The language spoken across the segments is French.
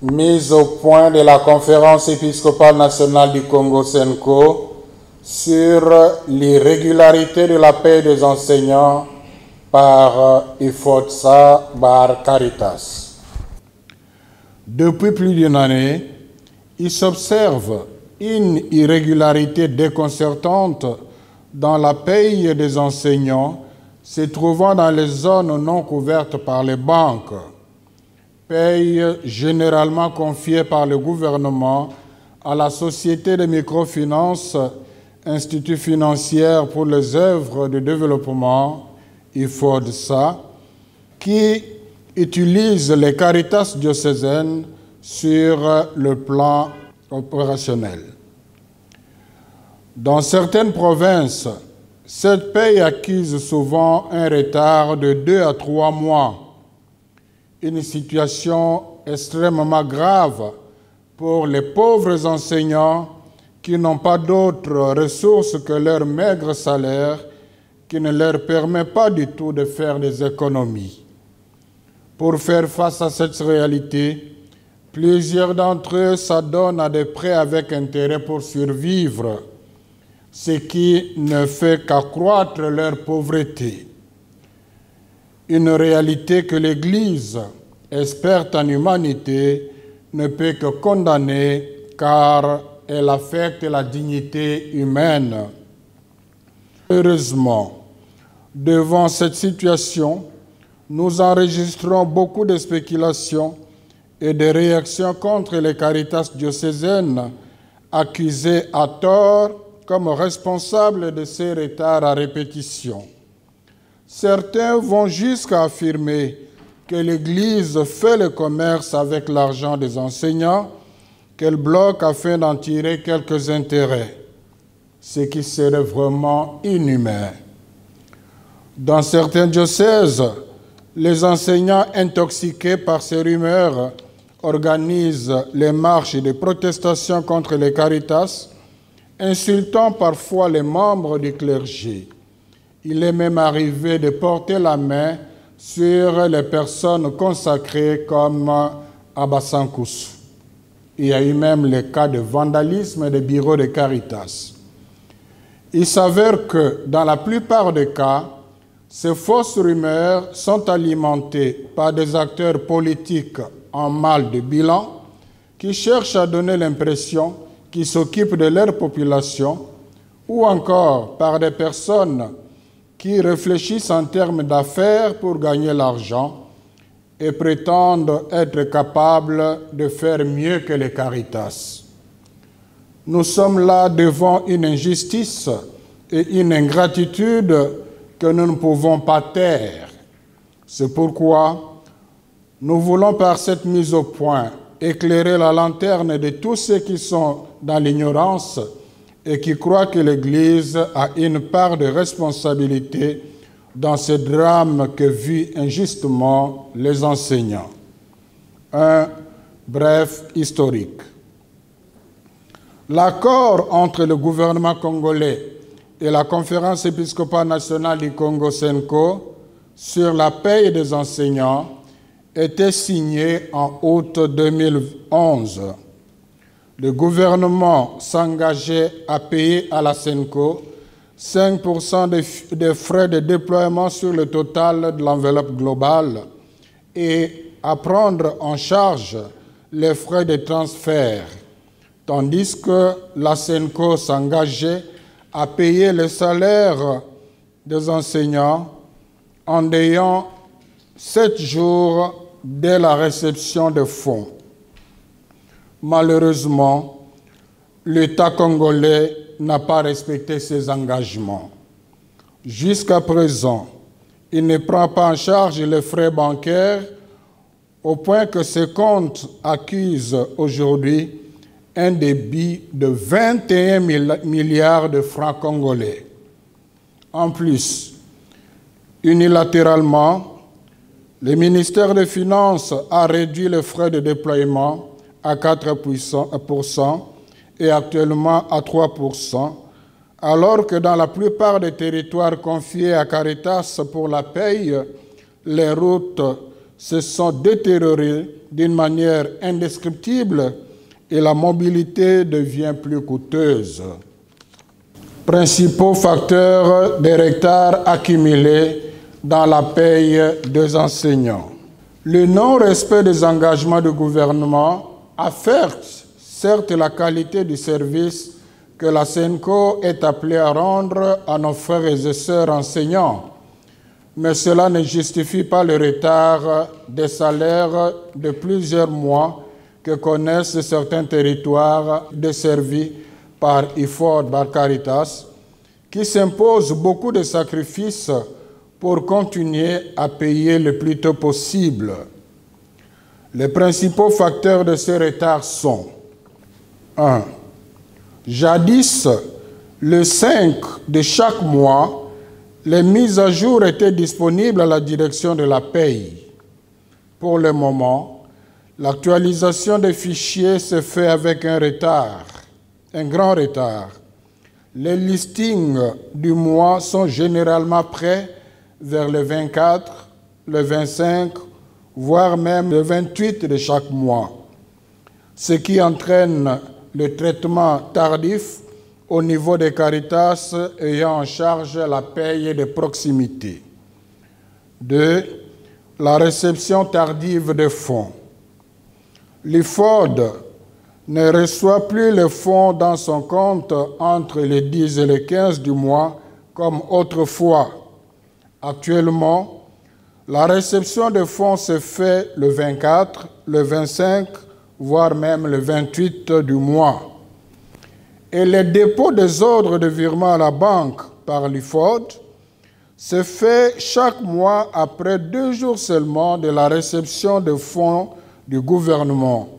Mise au point de la Conférence épiscopale nationale du Congo SENCO sur l'irrégularité de la paie des enseignants par Ifotsa Bar Caritas. Depuis plus d'une année, il s'observe une irrégularité déconcertante dans la paie des enseignants se trouvant dans les zones non couvertes par les banques. Paye généralement confiée par le gouvernement à la Société de microfinance, Institut financier pour les œuvres de développement, IFODSA, qui utilise les Caritas diocésaines sur le plan opérationnel. Dans certaines provinces, cette paye accuse souvent un retard de 2 à 3 mois. Une situation extrêmement grave pour les pauvres enseignants qui n'ont pas d'autres ressources que leur maigre salaire qui ne leur permet pas du tout de faire des économies. Pour faire face à cette réalité, plusieurs d'entre eux s'adonnent à des prêts avec intérêt pour survivre, ce qui ne fait qu'accroître leur pauvreté. Une réalité que l'Église, experte en humanité, ne peut que condamner car elle affecte la dignité humaine. Heureusement, devant cette situation, nous enregistrons beaucoup de spéculations et de réactions contre les Caritas diocésaines, accusées à tort comme responsables de ces retards à répétition. Certains vont jusqu'à affirmer que l'Église fait le commerce avec l'argent des enseignants, qu'elle bloque afin d'en tirer quelques intérêts, ce qui serait vraiment inhumain. Dans certains diocèses, les enseignants intoxiqués par ces rumeurs organisent les marches de protestation contre les Caritas, insultant parfois les membres du clergé. Il est même arrivé de porter la main sur les personnes consacrées comme Abassankus. Il y a eu même les cas de vandalisme des bureaux de Caritas. Il s'avère que dans la plupart des cas, ces fausses rumeurs sont alimentées par des acteurs politiques en mal de bilan qui cherchent à donner l'impression qu'ils s'occupent de leur population ou encore par des personnes qui réfléchissent en termes d'affaires pour gagner l'argent et prétendent être capables de faire mieux que les Caritas. Nous sommes là devant une injustice et une ingratitude que nous ne pouvons pas taire. C'est pourquoi nous voulons par cette mise au point éclairer la lanterne de tous ceux qui sont dans l'ignorance et qui croient que l'Église a une part de responsabilité dans ce drame que vivent injustement les enseignants. Un bref historique. L'accord entre le gouvernement congolais et la Conférence épiscopale nationale du Congo SENCO sur la paie des enseignants était signé en août 2011. Le gouvernement s'engageait à payer à la SENCO 5% des frais de déploiement sur le total de l'enveloppe globale et à prendre en charge les frais de transfert, tandis que la SENCO s'engageait à payer les salaires des enseignants en ayant 7 jours dès la réception des fonds. Malheureusement, l'État congolais n'a pas respecté ses engagements. Jusqu'à présent, il ne prend pas en charge les frais bancaires au point que ce compte accuse aujourd'hui un débit de 21 milliards de francs congolais. En plus, unilatéralement, le ministère des Finances a réduit les frais de déploiement à 4% et actuellement à 3%, Alors que dans la plupart des territoires confiés à Caritas pour la paye, les routes se sont détériorées d'une manière indescriptible et la mobilité devient plus coûteuse. Principaux facteurs des retards accumulés dans la paye des enseignants. Le non-respect des engagements du gouvernement affecte certes la qualité du service que la SENCO est appelée à rendre à nos frères et sœurs enseignants, mais cela ne justifie pas le retard des salaires de plusieurs mois que connaissent certains territoires desservis par IFOD, par Caritas, qui s'imposent beaucoup de sacrifices pour continuer à payer le plus tôt possible. Les principaux facteurs de ce retard sont 1. Jadis, le 5 de chaque mois, les mises à jour étaient disponibles à la direction de la paye. Pour le moment, l'actualisation des fichiers se fait avec un retard, un grand retard. Les listings du mois sont généralement prêts vers le 24, le 25, voire même le 28 de chaque mois, ce qui entraîne le traitement tardif au niveau des Caritas ayant en charge la paye de proximité. 2. La réception tardive des fonds. L'IFOD ne reçoit plus les fonds dans son compte entre les 10 et les 15 du mois comme autrefois. Actuellement, la réception des fonds se fait le 24, le 25, voire même le 28 du mois. Et le dépôt des ordres de virement à la banque par l'IFOD se fait chaque mois après 2 jours seulement de la réception des fonds du gouvernement,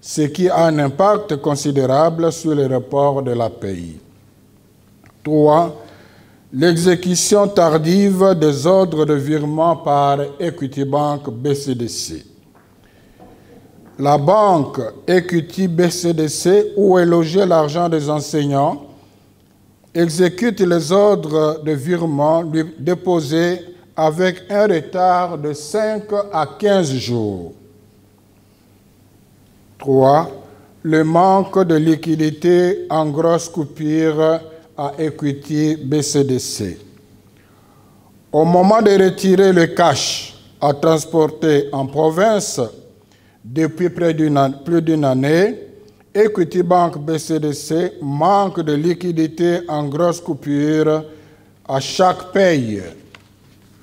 ce qui a un impact considérable sur le report de la paye. 3. L'exécution tardive des ordres de virement par Equity Bank BCDC. La banque Equity BCDC, où est logé l'argent des enseignants, exécute les ordres de virement déposés avec un retard de 5 à 15 jours. 3. Le manque de liquidité en grosse coupure à Equity BCDC. Au moment de retirer le cash à transporter en province, depuis plus d'une année, Equity Bank BCDC manque de liquidité en grosse coupure à chaque paye.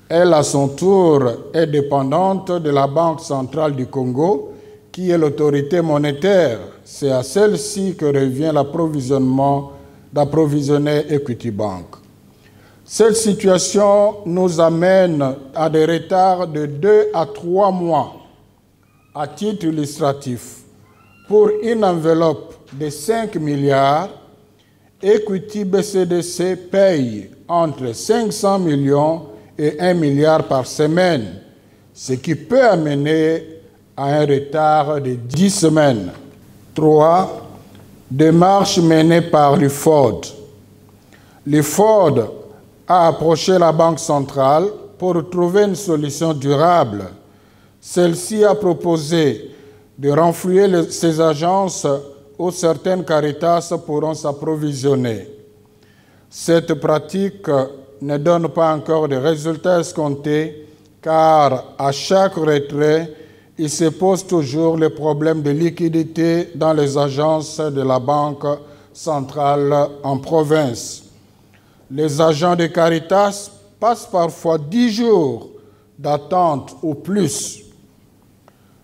Elle, à son tour, est dépendante de la Banque centrale du Congo, qui est l'autorité monétaire. C'est à celle-ci que revient l'approvisionnement d'approvisionner Equity Bank. Cette situation nous amène à des retards de 2 à 3 mois. À titre illustratif, pour une enveloppe de 5 milliards, Equity BCDC paye entre 500 millions et 1 milliard par semaine, ce qui peut amener à un retard de 10 semaines. 3. Démarche menée par l'IFOD. L'IFOD a approché la Banque centrale pour trouver une solution durable. Celle-ci a proposé de renflouer ces agences où certaines Caritas pourront s'approvisionner. Cette pratique ne donne pas encore de résultats escomptés car à chaque retrait, il se pose toujours le problème de liquidité dans les agences de la Banque centrale en province. Les agents de Caritas passent parfois 10 jours d'attente ou plus.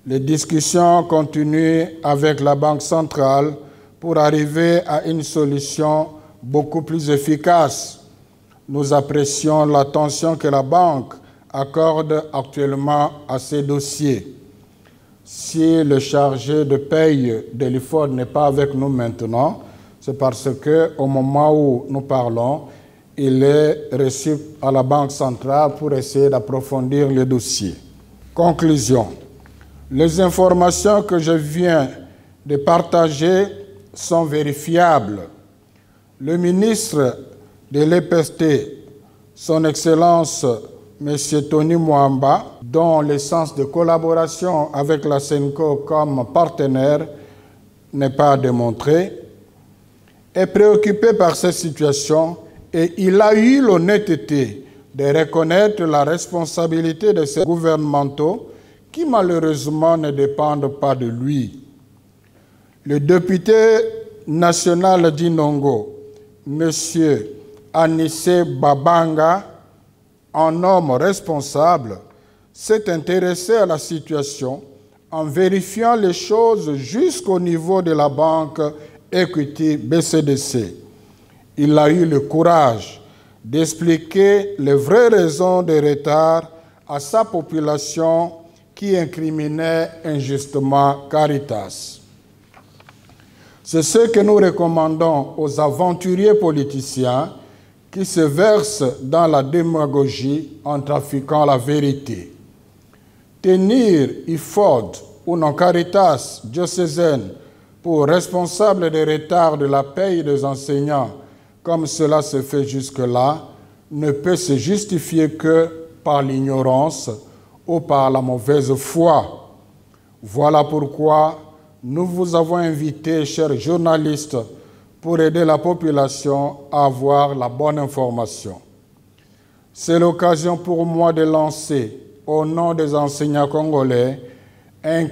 Les discussions continuent avec la Banque centrale pour arriver à une solution beaucoup plus efficace. Nous apprécions l'attention que la Banque accorde actuellement à ces dossiers. Si le chargé de paye de l'IFOD n'est pas avec nous maintenant, c'est parce qu'au moment où nous parlons, il est reçu à la Banque centrale pour essayer d'approfondir le dossier. Conclusion. Les informations que je viens de partager sont vérifiables. Le ministre de l'EPST, son Excellence M. Tony Mwamba, dont l'essence de collaboration avec la SENCO comme partenaire n'est pas démontrée, est préoccupé par cette situation et il a eu l'honnêteté de reconnaître la responsabilité de ces gouvernementaux qui malheureusement ne dépendent pas de lui. Le député national d'Inongo, M. Anissé Babanga, un homme responsable, s'est intéressé à la situation en vérifiant les choses jusqu'au niveau de la banque Equity BCDC. Il a eu le courage d'expliquer les vraies raisons des retards à sa population qui incriminait injustement Caritas. C'est ce que nous recommandons aux aventuriers politiciens qui se versent dans la démagogie en trafiquant la vérité. Tenir IFOD ou non Caritas diocésaine pour responsable des retards de la paye des enseignants, comme cela se fait jusque-là, ne peut se justifier que par l'ignorance ou par la mauvaise foi. Voilà pourquoi nous vous avons invité, chers journalistes, pour aider la population à avoir la bonne information. C'est l'occasion pour moi de lancer, au nom des enseignants congolais, un